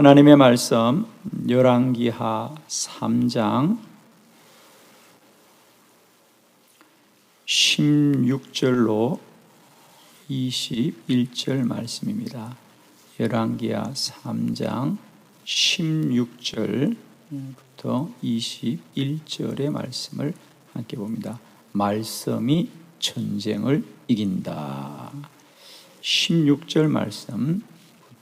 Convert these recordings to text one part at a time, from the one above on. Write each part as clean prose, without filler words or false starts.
하나님의 말씀 열왕기하 3장 16절로 21절 말씀입니다. 열왕기하 3장 16절부터 21절의 말씀을 함께 봅니다. 말씀이 전쟁을 이긴다. 16절 말씀부터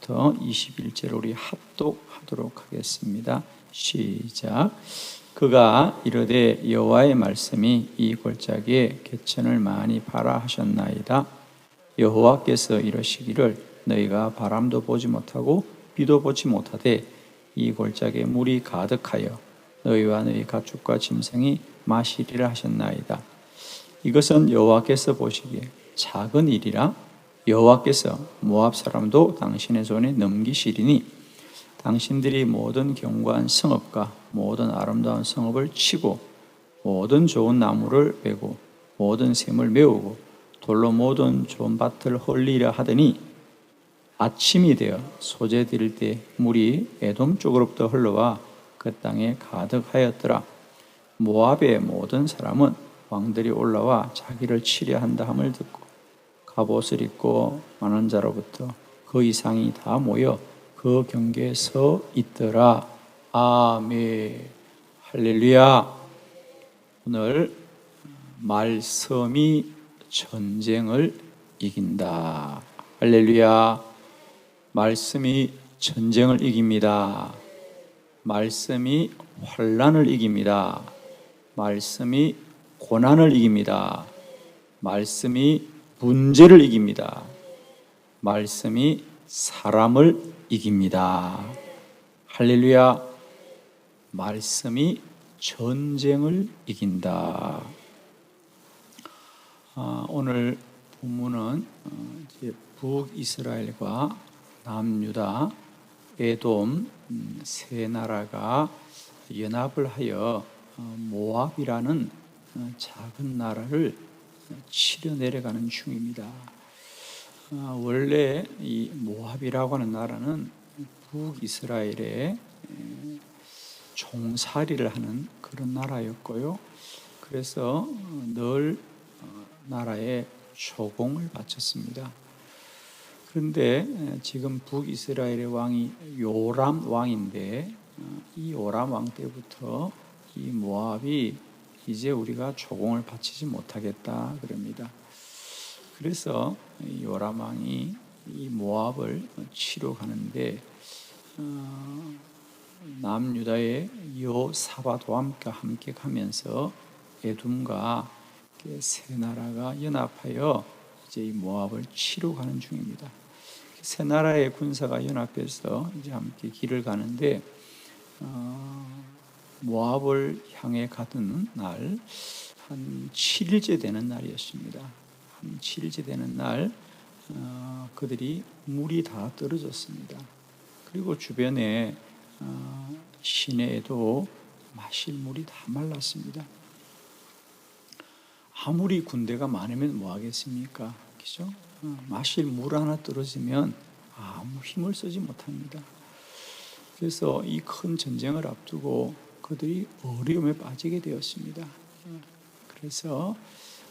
21절 우리 합독하도록 하겠습니다. 시작. 그가 이르되 여호와의 말씀이 이 골짜기에 개천을 많이 파라 하셨나이다. 여호와께서 이러시기를 너희가 바람도 보지 못하고 비도 보지 못하되 이 골짜기에 물이 가득하여 너희와 너희 가축과 짐승이 마시리라 하셨나이다. 이것은 여호와께서 보시기에 작은 일이라 여호와께서 모압 사람도 당신의 손에 넘기시리니 당신들이 모든 견고한 성읍과 모든 아름다운 성읍을 치고 모든 좋은 나무를 베고 모든 샘을 메우고 돌로 모든 좋은 밭을 헐리려 하더니 아침이 되어 소재 드릴 때 물이 에돔 쪽으로부터 흘러와 그 땅에 가득하였더라. 모압의 모든 사람은 왕들이 올라와 자기를 치려 한다 함을 듣고 갑옷을 입고 많은 자로부터 그 이상이 다 모여 그 경계에 서 있더라. 아멘. 할렐루야. 오늘 말씀이 전쟁을 이긴다. 할렐루야. 말씀이 전쟁을 이깁니다. 말씀이 환난을 이깁니다. 말씀이 고난을 이깁니다. 말씀이 문제를 이깁니다. 말씀이 사람을 이깁니다. 할렐루야. 말씀이 전쟁을 이긴다. 오늘 본문은 북이스라엘과 남유다, 에돔 세 나라가 연합을 하여 모압이라는 작은 나라를 치려 내려가는 중입니다. 원래 이 모압이라고 하는 나라는 북이스라엘에 종살이를 하는 그런 나라였고요. 그래서 늘 나라에 조공을 바쳤습니다. 그런데 지금 북이스라엘의 왕이 요람 왕인데 이 요람 왕 때부터 이 모압이 이제 우리가 조공을 바치지 못하겠다 그럽니다. 그래서 요람 왕이 이 모압을 치러 가는데 남유다의 여사밧과 함께 가면서 에돔과 세 나라가 연합하여 이제 이 모압을 치러 가는 중입니다. 세 나라의 군사가 연합해서 이제 함께 길을 가는데 모압을 향해 가던 날 한 7일째 되는 날이었습니다. 한 7일째 되는 날 그들이 물이 다 떨어졌습니다. 그리고 주변에 시내에도 마실 물이 다 말랐습니다. 아무리 군대가 많으면 뭐 하겠습니까? 그죠? 마실 물 하나 떨어지면 아무 힘을 쓰지 못합니다. 그래서 이 큰 전쟁을 앞두고 그들이 어려움에 빠지게 되었습니다. 그래서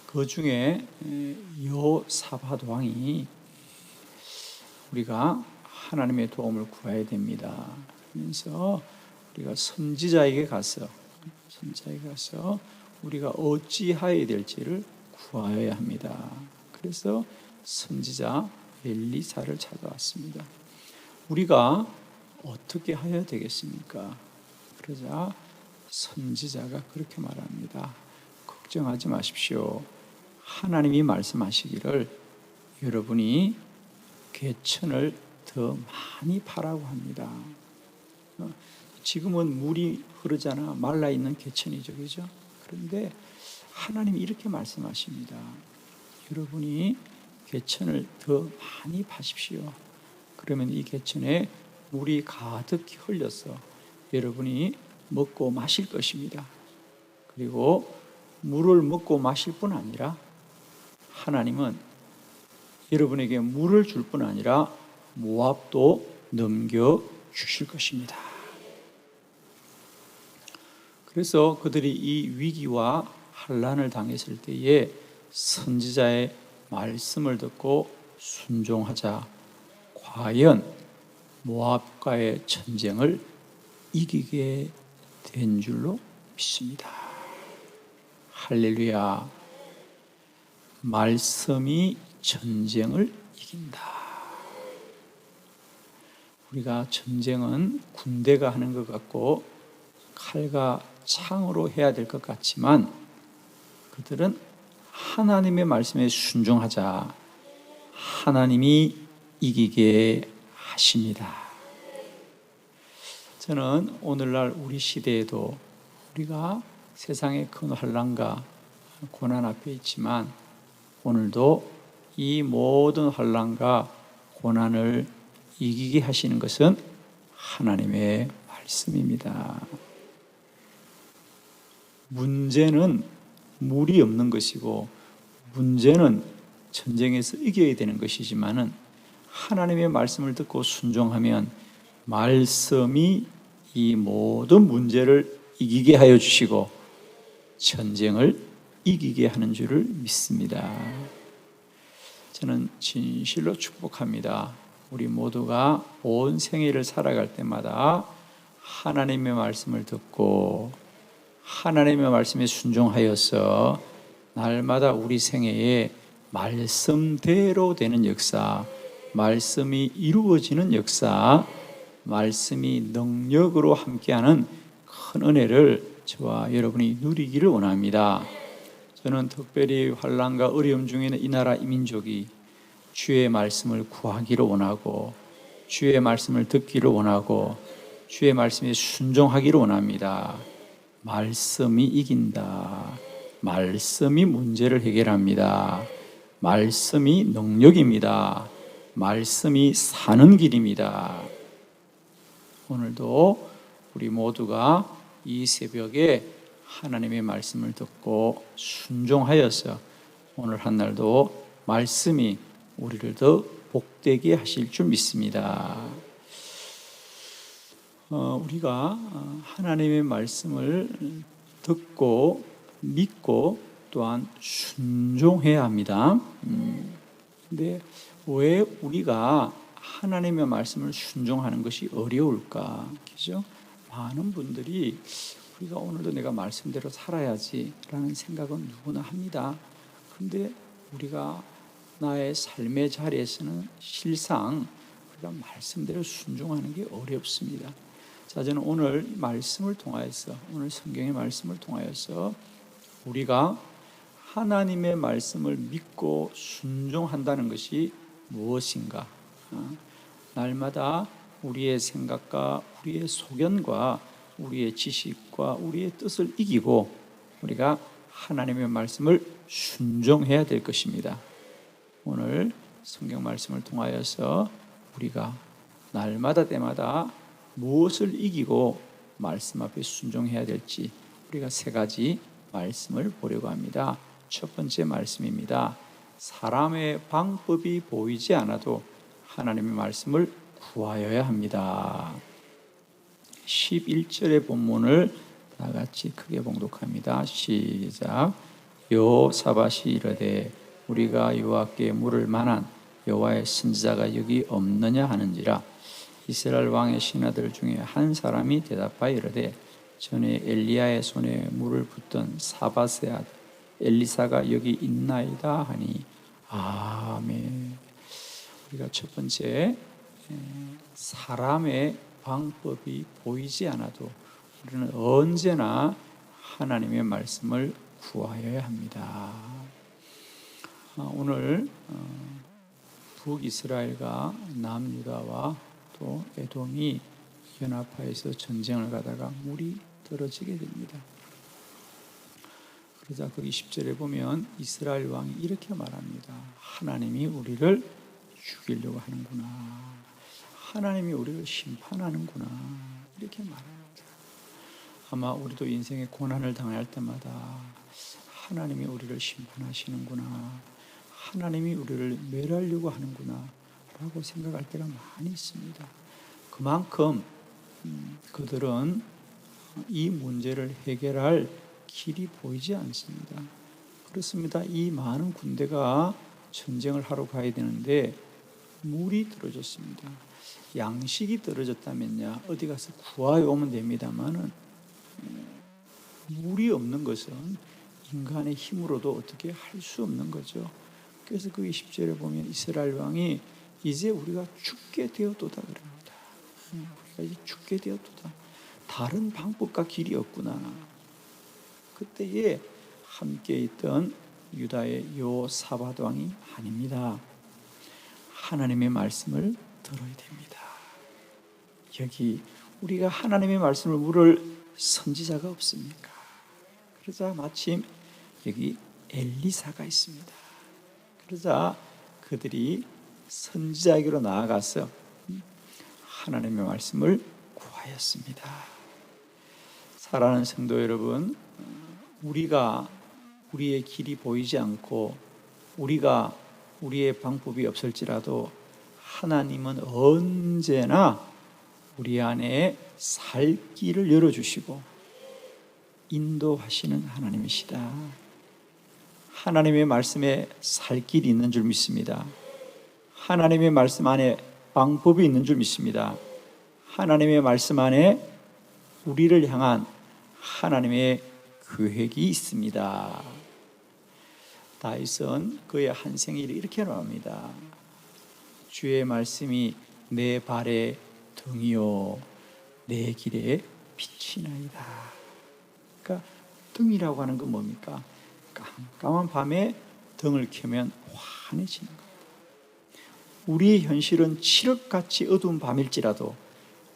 그 중에 여사밧 왕이 우리가 하나님의 도움을 구해야 됩니다. 그래서 우리가 선지자에게 가서 우리가 어찌하여야 될지를 구하여야 합니다. 그래서 선지자 엘리사를 찾아왔습니다. 우리가 어떻게 하여야 되겠습니까? 그러자 선지자가 그렇게 말합니다. 걱정하지 마십시오. 하나님이 말씀하시기를 여러분이 개천을 더 많이 파라고 합니다. 지금은 물이 흐르잖아. 말라있는 개천이죠. 그죠? 그런데 하나님이 이렇게 말씀하십니다. 여러분이 개천을 더 많이 파십시오. 그러면 이 개천에 물이 가득 흘려서 여러분이 먹고 마실 것입니다. 그리고 물을 먹고 마실 뿐 아니라 하나님은 여러분에게 물을 줄 뿐 아니라 모압도 넘겨 주실 것입니다. 그래서 그들이 이 위기와 환난을 당했을 때에 선지자의 말씀을 듣고 순종하자 과연 모압과의 전쟁을 이기게 된 줄로 믿습니다. 할렐루야. 말씀이 전쟁을 이긴다. 우리가 전쟁은 군대가 하는 것 같고 칼과 창으로 해야 될 것 같지만 그들은 하나님의 말씀에 순종하자 하나님이 이기게 하십니다. 저는 오늘날 우리 시대에도 우리가 세상의 큰 환난과 고난 앞에 있지만 오늘도 이 모든 환난과 고난을 이기게 하시는 것은 하나님의 말씀입니다. 문제는 물이 없는 것이고 문제는 전쟁에서 이겨야 되는 것이지만은 하나님의 말씀을 듣고 순종하면 말씀이 이 모든 문제를 이기게 하여 주시고 전쟁을 이기게 하는 줄을 믿습니다. 저는 진실로 축복합니다. 우리 모두가 온 생애를 살아갈 때마다 하나님의 말씀을 듣고 하나님의 말씀에 순종하여서 날마다 우리 생애에 말씀대로 되는 역사, 말씀이 이루어지는 역사, 말씀이 능력으로 함께하는 큰 은혜를 저와 여러분이 누리기를 원합니다. 저는 특별히 환난과 어려움 중에는 이 나라 이 민족이 주의 말씀을 구하기를 원하고 주의 말씀을 듣기를 원하고 주의 말씀에 순종하기를 원합니다. 말씀이 이긴다. 말씀이 문제를 해결합니다. 말씀이 능력입니다. 말씀이 사는 길입니다. 오늘도 우리 모두가 이 새벽에 하나님의 말씀을 듣고 순종하여서 오늘 한 날도 말씀이 우리를 더 복되게 하실 줄 믿습니다. 우리가 하나님의 말씀을 듣고 믿고 또한 순종해야 합니다. 근데 왜 우리가 하나님의 말씀을 순종하는 것이 어려울까? 그죠? 많은 분들이 우리가 오늘도 내가 말씀대로 살아야지라는 생각은 누구나 합니다. 그런데 우리가 나의 삶의 자리에서는 실상 우리가 말씀대로 순종하는 게 어렵습니다. 자, 저는 오늘 말씀을 통하여서, 오늘 성경의 말씀을 통하여서 우리가 하나님의 말씀을 믿고 순종한다는 것이 무엇인가? 날마다 우리의 생각과 우리의 소견과 우리의 지식과 우리의 뜻을 이기고 우리가 하나님의 말씀을 순종해야 될 것입니다. 오늘 성경 말씀을 통하여서 우리가 날마다 때마다 무엇을 이기고 말씀 앞에 순종해야 될지 우리가 세 가지 말씀을 보려고 합니다. 첫 번째 말씀입니다. 사람의 방법이 보이지 않아도 하나님의 말씀을 구하여야 합니다. 11절의 본문을 다 같이 크게 봉독합니다. 시작. 여호사밧이 이르되 우리가 여호와께 물을 만한 여호와의 선지자가 여기 없느냐 하는지라. 이스라엘 왕의 신하들 중에 한 사람이 대답하여 이르되 전에 엘리야의 손에 물을 붓던 사밧의 아들 엘리사가 여기 있나이다 하니 아멘. 우리가 첫 번째 사람의 방법이 보이지 않아도 우리는 언제나 하나님의 말씀을 구하여야 합니다. 오늘 북이스라엘과 남유다와 또 에돔이 연합하여서 전쟁을 가다가 물이 떨어지게 됩니다. 그러자 거기 10절에 보면 이스라엘 왕이 이렇게 말합니다. 하나님이 우리를 죽이려고 하는구나. 하나님이 우리를 심판하는구나. 이렇게 말합니다. 아마 우리도 인생의 고난을 당할 때마다 하나님이 우리를 심판하시는구나. 하나님이 우리를 멸하려고 하는구나 라고 생각할 때가 많이 있습니다. 그만큼 그들은 이 문제를 해결할 길이 보이지 않습니다. 그렇습니다. 이 많은 군대가 전쟁을 하러 가야 되는데 물이 떨어졌습니다. 양식이 떨어졌다면야 어디 가서 구하여 오면 됩니다만은 물이 없는 것은 인간의 힘으로도 어떻게 할 수 없는 거죠. 그래서 그 10절에 보면 이스라엘 왕이 이제 우리가 죽게 되었도다 그럽니다. 우리가 이제 죽게 되었도다. 다른 방법과 길이 없구나. 그때에 함께 있던 유다의 요사밧 왕이 아닙니다. 하나님의 말씀을 들어야 됩니다. 여기 우리가 하나님의 말씀을 물을 선지자가 없습니까? 그러자 마침 여기 엘리사가 있습니다. 그러자 그들이 선지자에게로 나아가서 하나님의 말씀을 구하였습니다. 사랑하는 성도 여러분, 우리가 우리의 길이 보이지 않고 우리의 방법이 없을지라도 하나님은 언제나 우리 안에 살 길을 열어주시고 인도하시는 하나님이시다. 하나님의 말씀에 살 길이 있는 줄 믿습니다. 하나님의 말씀 안에 방법이 있는 줄 믿습니다. 하나님의 말씀 안에 우리를 향한 하나님의 계획이 있습니다. 다윗은 그의 한 생일을 이렇게 말합니다. 주의 말씀이 내 발의 등이요 내 길의 빛이나이다. 그러니까 등이라고 하는 건 뭡니까? 깜깜한 밤에 등을 켜면 환해지는 겁니다. 우리의 현실은 칠흑같이 어두운 밤일지라도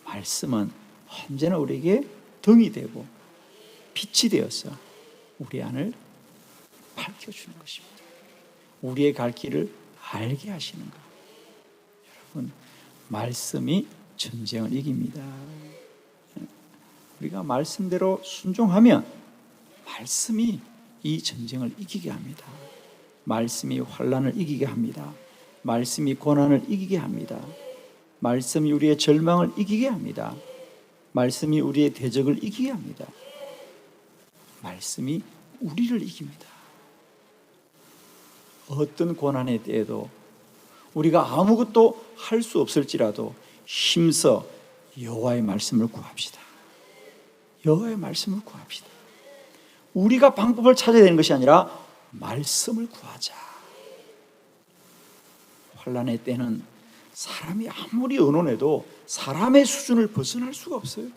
말씀은 언제나 우리에게 등이 되고 빛이 되어서 우리 안을 밝혀주는 것입니다. 우리의 갈 길을 알게 하시는 것. 여러분, 말씀이 전쟁을 이깁니다. 우리가 말씀대로 순종하면 말씀이 이 전쟁을 이기게 합니다. 말씀이 환난을 이기게 합니다. 말씀이 고난을 이기게 합니다. 말씀이 우리의 절망을 이기게 합니다. 말씀이 우리의 대적을 이기게 합니다. 말씀이 우리를 이깁니다. 어떤 고난에 대해도 우리가 아무것도 할 수 없을지라도 힘써 여호와의 말씀을 구합시다. 여호와의 말씀을 구합시다. 우리가 방법을 찾아야 되는 것이 아니라 말씀을 구하자. 환난의 때는 사람이 아무리 의논해도 사람의 수준을 벗어날 수가 없어요.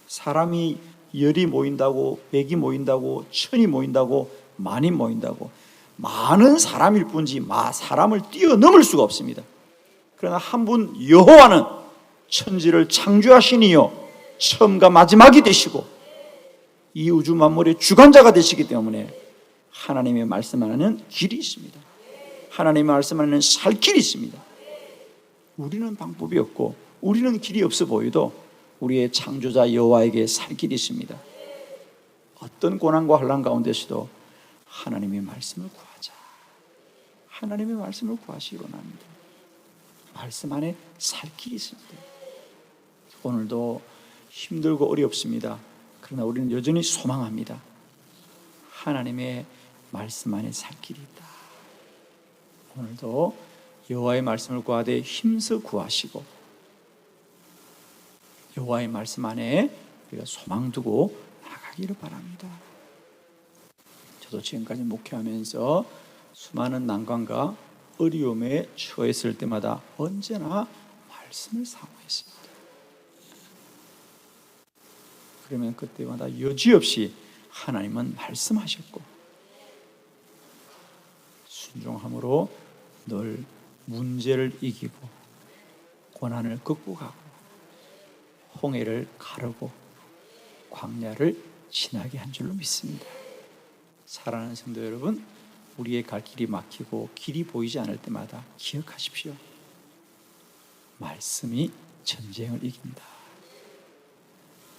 사람이 열이 모인다고, 백이 모인다고, 천이 모인다고, 만이 모인다고 많은 사람일 뿐이지 사람을 뛰어넘을 수가 없습니다. 그러나 한 분 여호와는 천지를 창조하신 이요 처음과 마지막이 되시고 이 우주 만물의 주관자가 되시기 때문에 하나님의 말씀 안에는 길이 있습니다. 하나님의 말씀 안에는 살 길이 있습니다. 우리는 방법이 없고 우리는 길이 없어 보여도 우리의 창조자 여호와에게 살 길이 있습니다. 어떤 고난과 환난 가운데서도 하나님의 말씀을 구하자. 하나님의 말씀을 구하시기 원합니다. 말씀 안에 살 길이 있습니다. 오늘도 힘들고 어렵습니다. 그러나 우리는 여전히 소망합니다. 하나님의 말씀 안에 살 길이 있다. 오늘도 여호와의 말씀을 구하되 힘써 구하시고 여호와의 말씀 안에 우리가 소망 두고 나가기를 바랍니다. 저도 지금까지 목회하면서 수많은 난관과 어려움에 처했을 때마다 언제나 말씀을 사모했습니다. 그러면 그때마다 여지없이 하나님은 말씀하셨고 순종함으로 늘 문제를 이기고 고난을 극복하고 홍해를 가르고 광야를 지나게 한 줄로 믿습니다. 사랑하는 성도 여러분, 우리의 갈 길이 막히고 길이 보이지 않을 때마다 기억하십시오. 말씀이 전쟁을 이긴다.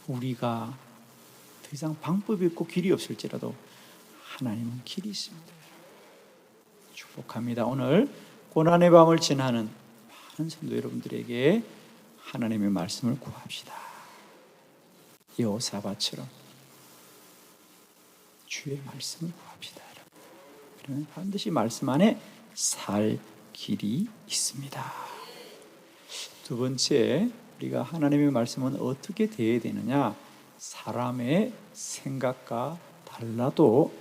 우리가 더 이상 방법이 없고 길이 없을지라도 하나님은 길이 있습니다. 축복합니다. 오늘 고난의 밤을 지나는 많은 성도 여러분들에게 하나님의 말씀을 구합시다. 여호사밧처럼 주의 말씀을 구합시다. 그러면 반드시 말씀 안에 살 길이 있습니다. 두 번째, 우리가 하나님의 말씀은 어떻게 대해야 되느냐? 사람의 생각과 달라도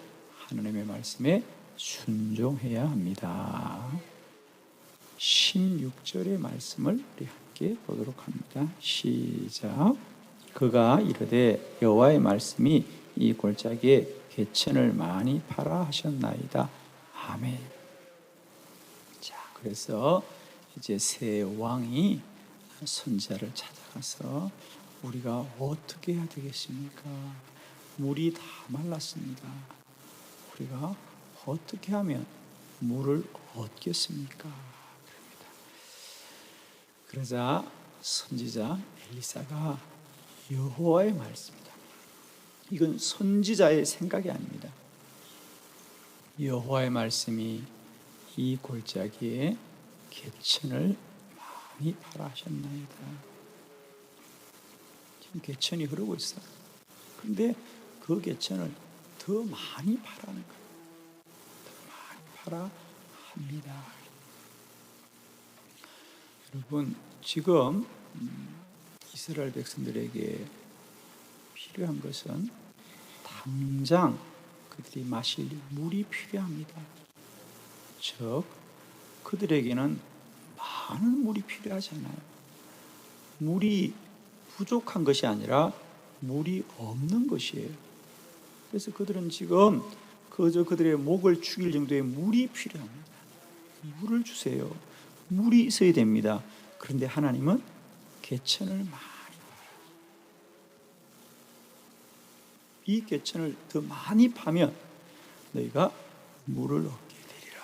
하나님의 말씀에 순종해야 합니다. 16절의 말씀을 우리 함께 보도록 합니다. 시작. 그가 이르되 여호와의 말씀이 이 골짜기에 개천을 많이 파라 하셨나이다. 아멘. 자, 그래서 이제 새 왕이 선지자를 찾아가서 우리가 어떻게 해야 되겠습니까? 물이 다 말랐습니다. 우리가 어떻게 하면 물을 얻겠습니까? 그럽니다. 그러자 선지자 엘리사가 여호와의 말씀이다. 이건 선지자의 생각이 아닙니다. 여호와의 말씀이 이 골짜기에 개천을 많이 파라 하셨나이다. 지금 개천이 흐르고 있어요. 그런데 그 개천을 더 많이 파라는 거예요. 더 많이 파라 합니다. 여러분, 지금 이스라엘 백성들에게 필요한 것은 당장 그들이 마실 물이 필요합니다. 즉, 그들에게는 많은 물이 필요하잖아요. 물이 부족한 것이 아니라 물이 없는 것이에요. 그래서 그들은 지금 그저 그들의 목을 축일 정도의 물이 필요합니다. 물을 주세요. 물이 있어야 됩니다. 그런데 하나님은 개천을 많이 파라. 이 개천을 더 많이 파면 너희가 물을 얻게 되리라.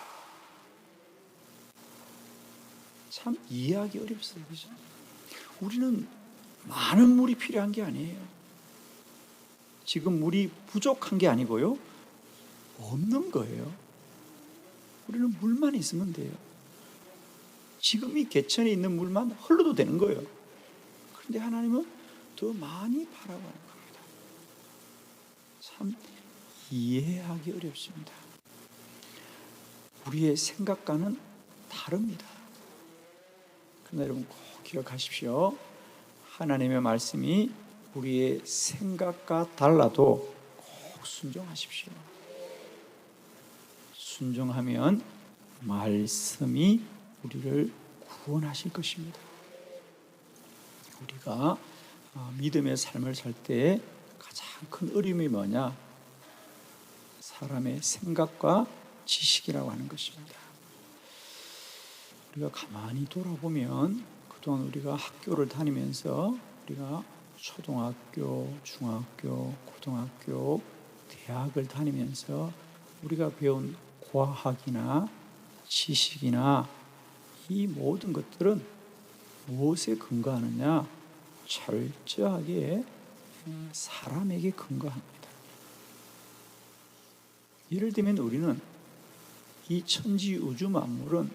참 이해하기 어렵어요. 그죠? 우리는 많은 물이 필요한 게 아니에요. 지금 물이 부족한 게 아니고요. 없는 거예요. 우리는 물만 있으면 돼요. 지금 이 개천에 있는 물만 흘러도 되는 거예요. 그런데 하나님은 더 많이 파라고 하는 겁니다. 참 이해하기 어렵습니다. 우리의 생각과는 다릅니다. 그러나 여러분 꼭 기억하십시오. 하나님의 말씀이 우리의 생각과 달라도 꼭 순종하십시오. 순종하면 말씀이 우리를 구원하실 것입니다. 우리가 믿음의 삶을 살 때 가장 큰 어려움이 뭐냐? 사람의 생각과 지식이라고 하는 것입니다. 우리가 가만히 돌아보면 그동안 우리가 학교를 다니면서 우리가 초등학교, 중학교, 고등학교, 대학을 다니면서 우리가 배운 과학이나 지식이나 이 모든 것들은 무엇에 근거하느냐? 철저하게 사람에게 근거합니다. 예를 들면 우리는 이 천지 우주 만물은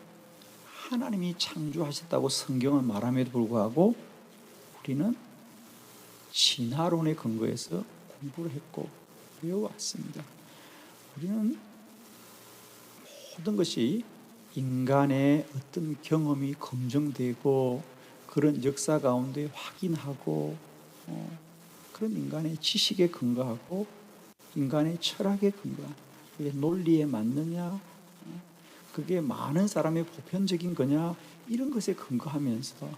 하나님이 창조하셨다고 성경은 말함에도 불구하고 우리는 진화론에 근거해서 공부를 했고 배워왔습니다. 우리는 모든 것이 인간의 어떤 경험이 검증되고 그런 역사 가운데 확인하고 그런 인간의 지식에 근거하고 인간의 철학에 근거하고 그게 논리에 맞느냐 그게 많은 사람의 보편적인 거냐 이런 것에 근거하면서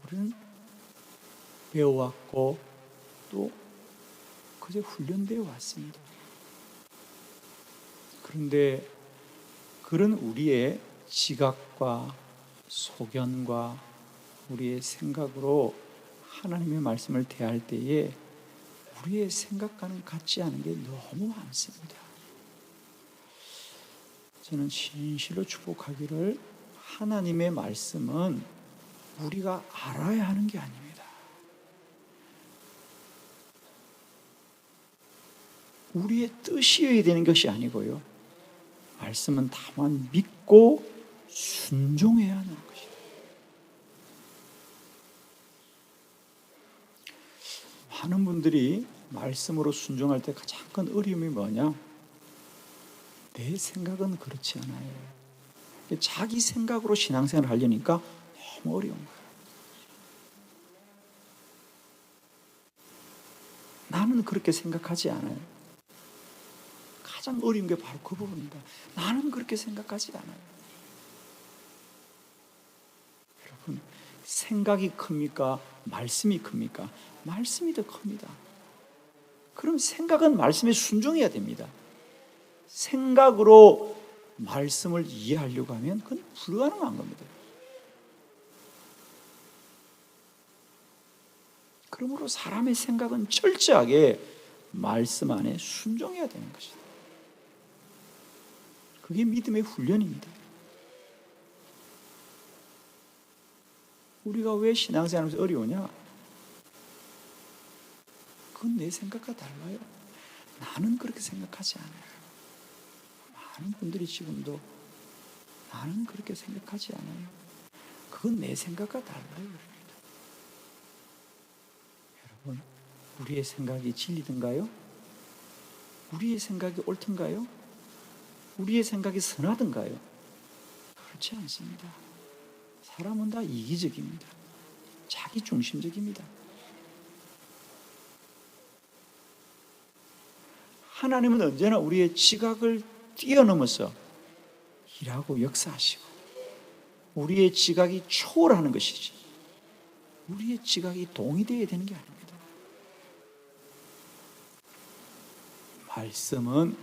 우리는 배워왔고 또 그저 훈련되어 왔습니다. 그런데 그런 우리의 지각과 소견과 우리의 생각으로 하나님의 말씀을 대할 때에 우리의 생각과는 같지 않은 게 너무 많습니다. 저는 진실로 축복하기를 하나님의 말씀은 우리가 알아야 하는 게 아닙니다. 우리의 뜻이어야 되는 것이 아니고요. 말씀은 다만 믿고 순종해야 하는 것입니다. 많은 분들이 말씀으로 순종할 때 가장 큰 어려움이 뭐냐? 내 생각은 그렇지 않아요. 자기 생각으로 신앙생활을 하려니까 너무 어려운 거예요. 나는 그렇게 생각하지 않아요. 가장 어려운 게 바로 그 부분입니다. 나는 그렇게 생각하지 않아요. 여러분, 생각이 큽니까? 말씀이 큽니까? 말씀이 더 큽니다. 그럼 생각은 말씀에 순종해야 됩니다. 생각으로 말씀을 이해하려고 하면 그건 불가능한 겁니다. 그러므로 사람의 생각은 철저하게 말씀 안에 순종해야 되는 것이다. 그게 믿음의 훈련입니다. 우리가 왜 신앙생활하면서 어려우냐? 그건 내 생각과 달라요. 나는 그렇게 생각하지 않아요. 많은 분들이 지금도 나는 그렇게 생각하지 않아요. 그건 내 생각과 달라요. 여러분, 우리의 생각이 진리든가요? 우리의 생각이 옳든가요? 우리의 생각이 선하든가요? 그렇지 않습니다. 사람은 다 이기적입니다. 자기중심적입니다. 하나님은 언제나 우리의 지각을 뛰어넘어서 일하고 역사하시고 우리의 지각이 초월하는 것이지 우리의 지각이 동의되어야 되는 게 아닙니다. 말씀은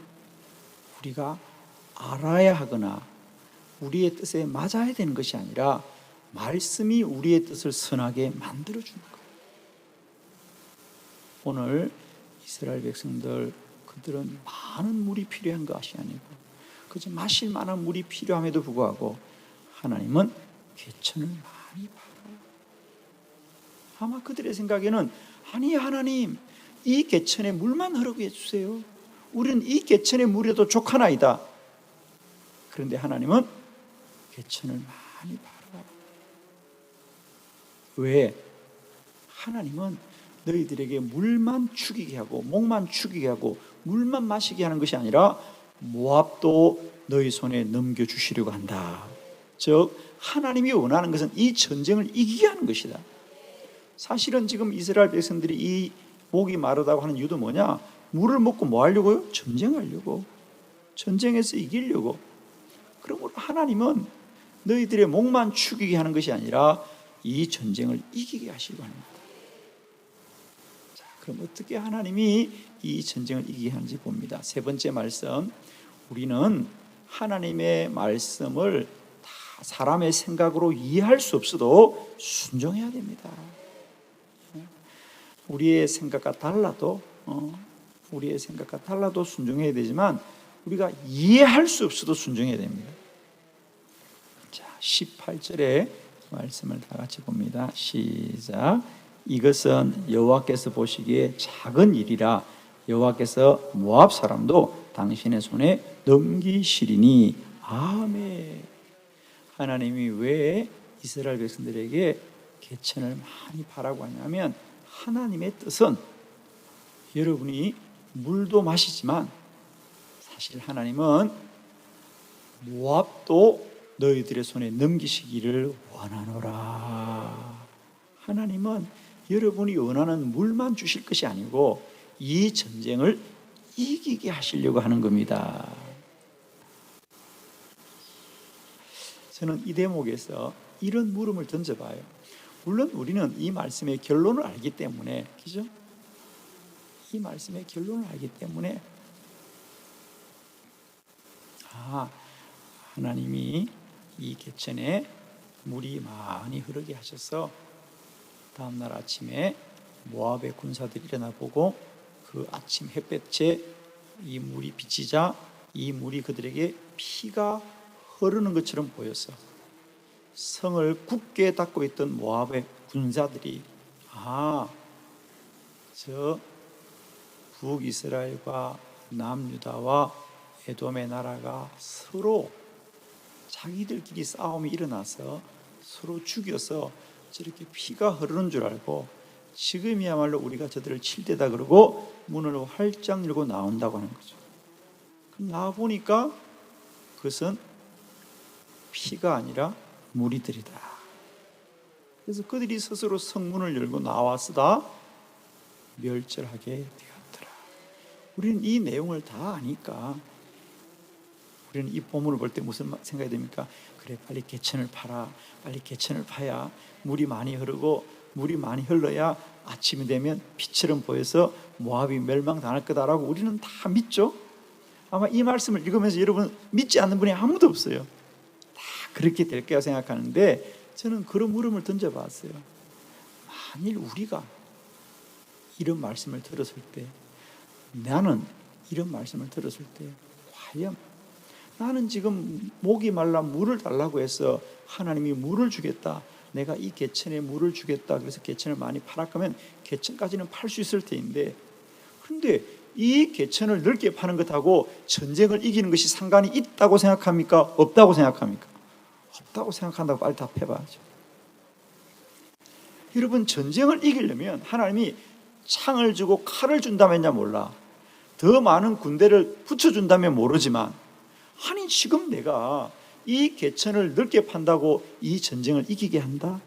우리가 알아야 하거나 우리의 뜻에 맞아야 되는 것이 아니라 말씀이 우리의 뜻을 선하게 만들어주는 거예요. 오늘 이스라엘 백성들 그들은 많은 물이 필요한 것이 아니고 그저 마실 만한 물이 필요함에도 불구하고 하나님은 개천을 많이 팔아요. 아마 그들의 생각에는 아니 하나님 이 개천에 물만 흐르게 해주세요. 우리는 이 개천의 물에도 족하나이다. 그런데 하나님은 개천을 많이 팔아요. 왜? 하나님은 너희들에게 물만 축이게 하고 목만 축이게 하고 물만 마시게 하는 것이 아니라 모압도 너희 손에 넘겨주시려고 한다. 즉 하나님이 원하는 것은 이 전쟁을 이기게 하는 것이다. 사실은 지금 이스라엘 백성들이 이 목이 마르다고 하는 이유도 뭐냐? 물을 먹고 뭐 하려고요? 전쟁하려고. 전쟁에서 이기려고. 그러므로 하나님은 너희들의 목만 축이게 하는 것이 아니라 이 전쟁을 이기게 하시려고 합니다. 자, 그럼 어떻게 하나님이 이 전쟁을 이기게 하는지 봅니다. 세 번째 말씀, 우리는 하나님의 말씀을 다 사람의 생각으로 이해할 수 없어도 순종해야 됩니다. 우리의 생각과 달라도 순종해야 되지만 우리가 이해할 수 없어도 순종해야 됩니다. 자, 18절의 말씀을 다 같이 봅니다. 시작. 이것은 여호와께서 보시기에 작은 일이라 여호와께서 모압 사람도 당신의 손에 넘기시리니. 아멘. 하나님이 왜 이스라엘 백성들에게 개천을 많이 파라고 하냐면 하나님의 뜻은 여러분이 물도 마시지만 사실 하나님은 모압도 너희들의 손에 넘기시기를 원하노라. 하나님은 여러분이 원하는 물만 주실 것이 아니고 이 전쟁을 이기게 하시려고 하는 겁니다. 저는 이 대목에서 이런 물음을 던져봐요. 물론 우리는 이 말씀의 결론을 알기 때문에, 그죠? 이 말씀의 결론을 알기 때문에 하나님이 이 개천에 물이 많이 흐르게 하셔서 다음날 아침에 모압의 군사들이 일어나 보고 그 아침 햇볕에 이 물이 비치자 이 물이 그들에게 피가 흐르는 것처럼 보여서 성을 굳게 닫고 있던 모압의 군사들이 저 북이스라엘과 남유다와 에돔의 나라가 서로 자기들끼리 싸움이 일어나서 서로 죽여서 저렇게 피가 흐르는 줄 알고 지금이야말로 우리가 저들을 칠 때다 그러고 문을 활짝 열고 나온다고 하는 거죠. 그럼 나와보니까 그것은 피가 아니라 무리들이다. 그래서 그들이 스스로 성문을 열고 나왔으다 멸절하게 되었더라. 우리는 이 내용을 다 아니까 우리는 이 본문을 볼 때 무슨 생각이 듭니까? 그래, 빨리 개천을 파라. 빨리 개천을 파야 물이 많이 흐르고 물이 많이 흘러야 아침이 되면 빛처럼 보여서 모압이 멸망당할 거다라고 우리는 다 믿죠. 아마 이 말씀을 읽으면서 여러분 믿지 않는 분이 아무도 없어요. 다 그렇게 될 거야 생각하는데 저는 그런 물음을 던져봤어요. 만일 우리가 이런 말씀을 들었을 때, 나는 이런 말씀을 들었을 때 과연 나는 지금 목이 말라 물을 달라고 해서 하나님이 물을 주겠다, 내가 이 개천에 물을 주겠다, 그래서 개천을 많이 팔았다면 개천까지는 팔 수 있을 테인데, 그런데 이 개천을 넓게 파는 것하고 전쟁을 이기는 것이 상관이 있다고 생각합니까? 없다고 생각합니까? 없다고 생각한다고 빨리 답해봐야죠. 여러분, 전쟁을 이기려면 하나님이 창을 주고 칼을 준다면야 몰라, 더 많은 군대를 붙여준다면 모르지만, 아니 지금 내가 이 개천을 넓게 판다고 이 전쟁을 이기게 한다?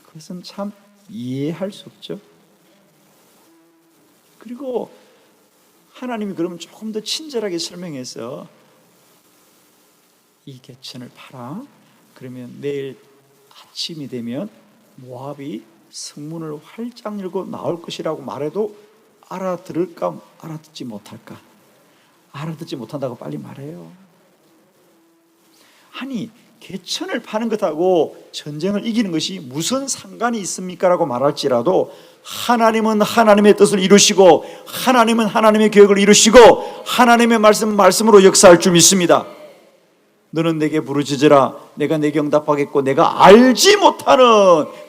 그것은 참 이해할 수 없죠. 그리고 하나님이 그러면 조금 더 친절하게 설명해서 이 개천을 팔아, 그러면 내일 아침이 되면 모압이 성문을 활짝 열고 나올 것이라고 말해도 알아들을까 알아듣지 못할까? 알아듣지 못한다고 빨리 말해요. 아니 개천을 파는 것하고 전쟁을 이기는 것이 무슨 상관이 있습니까? 라고 말할지라도 하나님은 하나님의 뜻을 이루시고 하나님은 하나님의 계획을 이루시고 하나님의 말씀으로 역사할 줄 믿습니다. 너는 내게 부르짖으라, 내가 내게 응답하겠고 내가 알지 못하는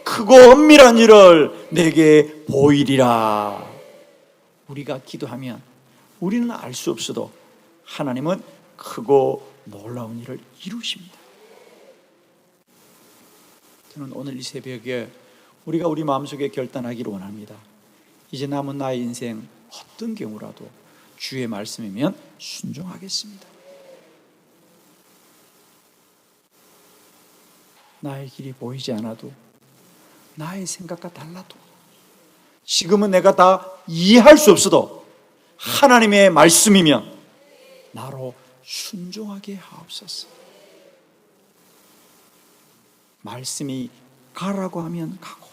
크고 엄밀한 일을 내게 보이리라. 우리가 기도하면 우리는 알 수 없어도 하나님은 크고 놀라운 일을 이루십니다. 저는 오늘 이 새벽에 우리가 우리 마음속에 결단하기를 원합니다. 이제 남은 나의 인생 어떤 경우라도 주의 말씀이면 순종하겠습니다. 나의 길이 보이지 않아도, 나의 생각과 달라도, 지금은 내가 다 이해할 수 없어도 하나님의 말씀이면 나로 순종하게 하옵소서. 말씀이 가라고 하면 가고,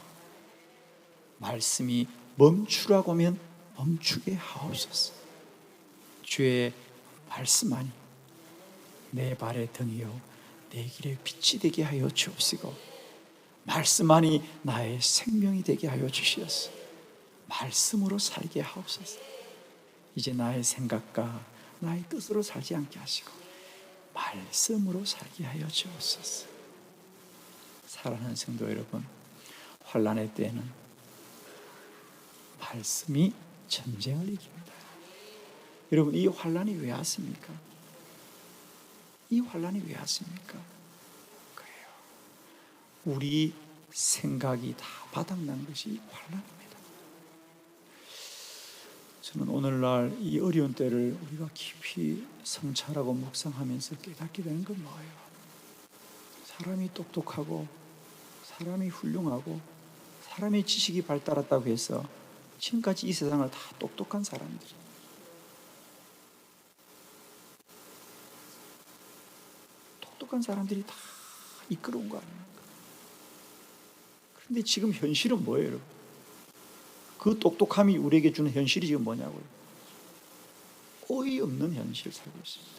말씀이 멈추라고 하면 멈추게 하옵소서. 주의 말씀만이 내 발의 등이요 내 길에 빛이 되게 하여 주옵시고, 말씀만이 나의 생명이 되게 하여 주시옵소서. 말씀으로 살게 하옵소서. 이제 나의 생각과 나의 뜻으로 살지 않게 하시고 말씀으로 살게 하여 주옵소서. 사랑하는 성도 여러분, 환난의 때에는 말씀이 전쟁을 이깁니다. 여러분, 이 환난이 왜 왔습니까? 이 환난이 왜 왔습니까? 그래요, 우리 생각이 다 바닥난 것이 환난입니다. 저는 오늘날 이 어려운 때를 우리가 깊이 성찰하고 묵상하면서 깨닫게 되는 건 뭐예요? 사람이 똑똑하고 사람이 훌륭하고 사람의 지식이 발달했다고 해서 지금까지 이 세상을 다 똑똑한 사람들이, 똑똑한 사람들이 다 이끌어온 거 아닙니까? 그런데 지금 현실은 뭐예요, 여러분? 그 똑똑함이 우리에게 주는 현실이 지금 뭐냐고요? 어이없는 현실을 살고 있습니다.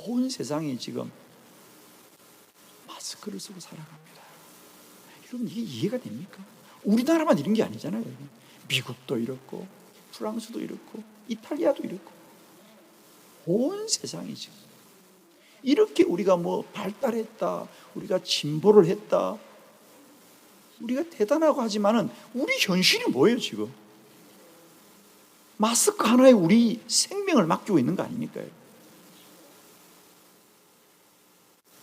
온 세상이 지금 마스크를 쓰고 살아갑니다. 여러분, 이게 이해가 됩니까? 우리나라만 이런 게 아니잖아요. 미국도 이렇고 프랑스도 이렇고 이탈리아도 이렇고 온 세상이 지금 이렇게 우리가 뭐 발달했다, 우리가 진보를 했다, 우리가 대단하고 하지만은 우리 현실이 뭐예요? 지금 마스크 하나에 우리 생명을 맡기고 있는 거 아닙니까?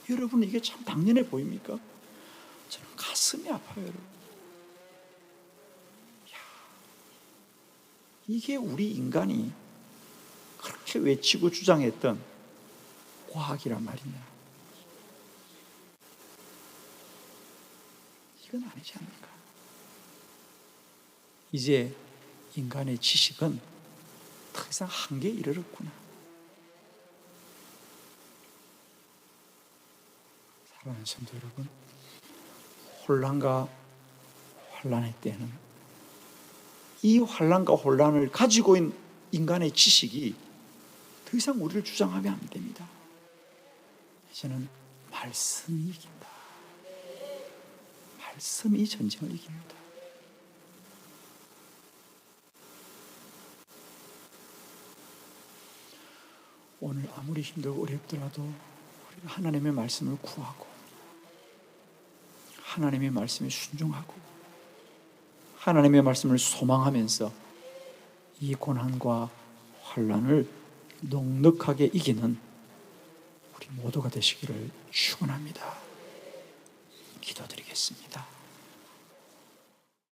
여러분, 이게 참 당연해 보입니까? 가슴이 아파요, 여러분. 이게 우리 인간이 그렇게 외치고 주장했던 과학이란 말이냐? 이건 아니지 않습니까? 이제 인간의 지식은 더 이상 한계에 이르렀구나. 사랑하는 성도 여러분, 혼란과 환란의 때는 이 환란과 혼란을 가지고 있는 인간의 지식이 더 이상 우리를 주장하면 안 됩니다. 이제는 말씀이 이긴다. 말씀이 전쟁을 이깁니다. 오늘 아무리 힘들고 어렵더라도 우리가 하나님의 말씀을 구하고 하나님의 말씀에 순종하고 하나님의 말씀을 소망하면서 이 고난과 환난을 넉넉하게 이기는 우리 모두가 되시기를 축원합니다. 기도드리겠습니다.